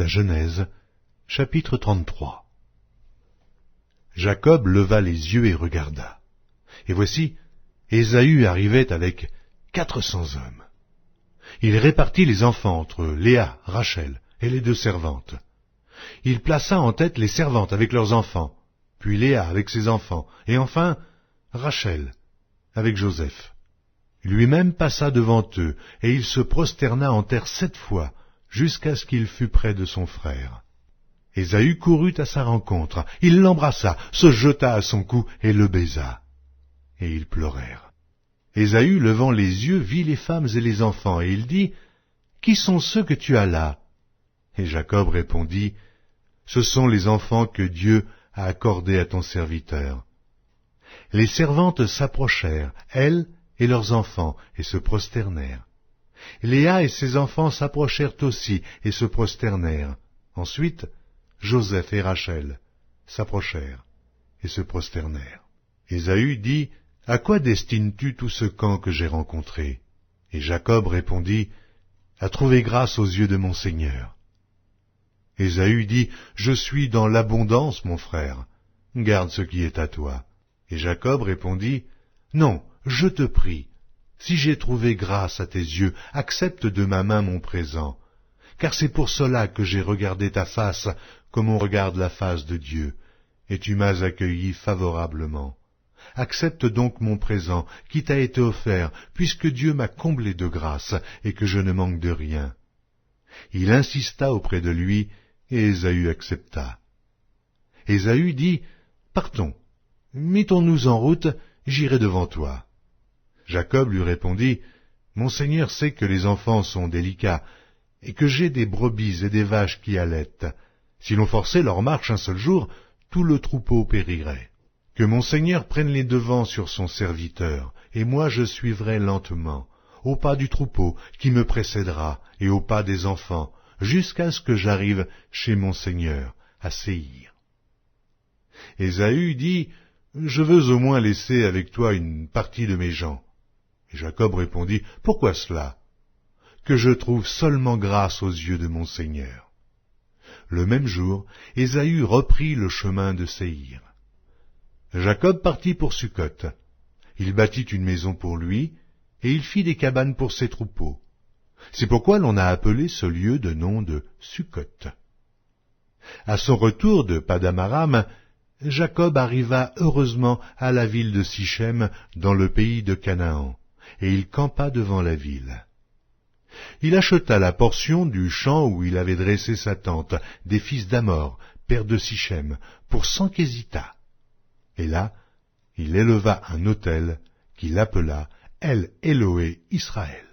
La Genèse, chapitre 33. Jacob leva les yeux et regarda. Et voici, Ésaü arrivait avec 400 hommes. Il répartit les enfants entre Léa, Rachel et les 2 servantes. Il plaça en tête les servantes avec leurs enfants, puis Léa avec ses enfants, et enfin Rachel avec Joseph. Lui-même passa devant eux, et il se prosterna en terre 7 fois, jusqu'à ce qu'il fût près de son frère. Ésaü courut à sa rencontre, il l'embrassa, se jeta à son cou et le baisa. Et ils pleurèrent. Ésaü, levant les yeux, vit les femmes et les enfants, et il dit, « Qui sont ceux que tu as là ?» Et Jacob répondit, « Ce sont les enfants que Dieu a accordés à ton serviteur. » Les servantes s'approchèrent, elles et leurs enfants, et se prosternèrent. Léa et ses enfants s'approchèrent aussi et se prosternèrent. Ensuite, Joseph et Rachel s'approchèrent et se prosternèrent. Ésaü dit, « À quoi destines-tu tout ce camp que j'ai rencontré ?» Et Jacob répondit, « À trouver grâce aux yeux de mon Seigneur. » Ésaü dit, « Je suis dans l'abondance, mon frère. Garde ce qui est à toi. » Et Jacob répondit, « Non, je te prie, si j'ai trouvé grâce à tes yeux, accepte de ma main mon présent, car c'est pour cela que j'ai regardé ta face comme on regarde la face de Dieu, et tu m'as accueilli favorablement. Accepte donc mon présent qui t'a été offert, puisque Dieu m'a comblé de grâce et que je ne manque de rien. » Il insista auprès de lui, et Ésaü accepta. Ésaü dit, « Partons, mettons-nous en route, j'irai devant toi. » Jacob lui répondit, « Mon Seigneur sait que les enfants sont délicats, et que j'ai des brebis et des vaches qui allaitent. Si l'on forçait leur marche un seul jour, tout le troupeau périrait. Que mon Seigneur prenne les devants sur son serviteur, et moi je suivrai lentement, au pas du troupeau qui me précédera, et au pas des enfants, jusqu'à ce que j'arrive chez mon Seigneur, à Séhir. » Ésaü dit, « Je veux au moins laisser avec toi une partie de mes gens. » Et Jacob répondit, « Pourquoi cela ? Que je trouve seulement grâce aux yeux de mon Seigneur. » Le même jour, Ésaü reprit le chemin de Séhir. Jacob partit pour Succoth. Il bâtit une maison pour lui, et il fit des cabanes pour ses troupeaux. C'est pourquoi l'on a appelé ce lieu de nom de Succoth. À son retour de Padan-Aram, Jacob arriva heureusement à la ville de Sichem, dans le pays de Canaan, et il campa devant la ville. Il acheta la portion du champ où il avait dressé sa tente, des fils d'Amor, père de Sichem, pour 100 késitas. Et là, il éleva un autel qu'il appela El Éloé Israël.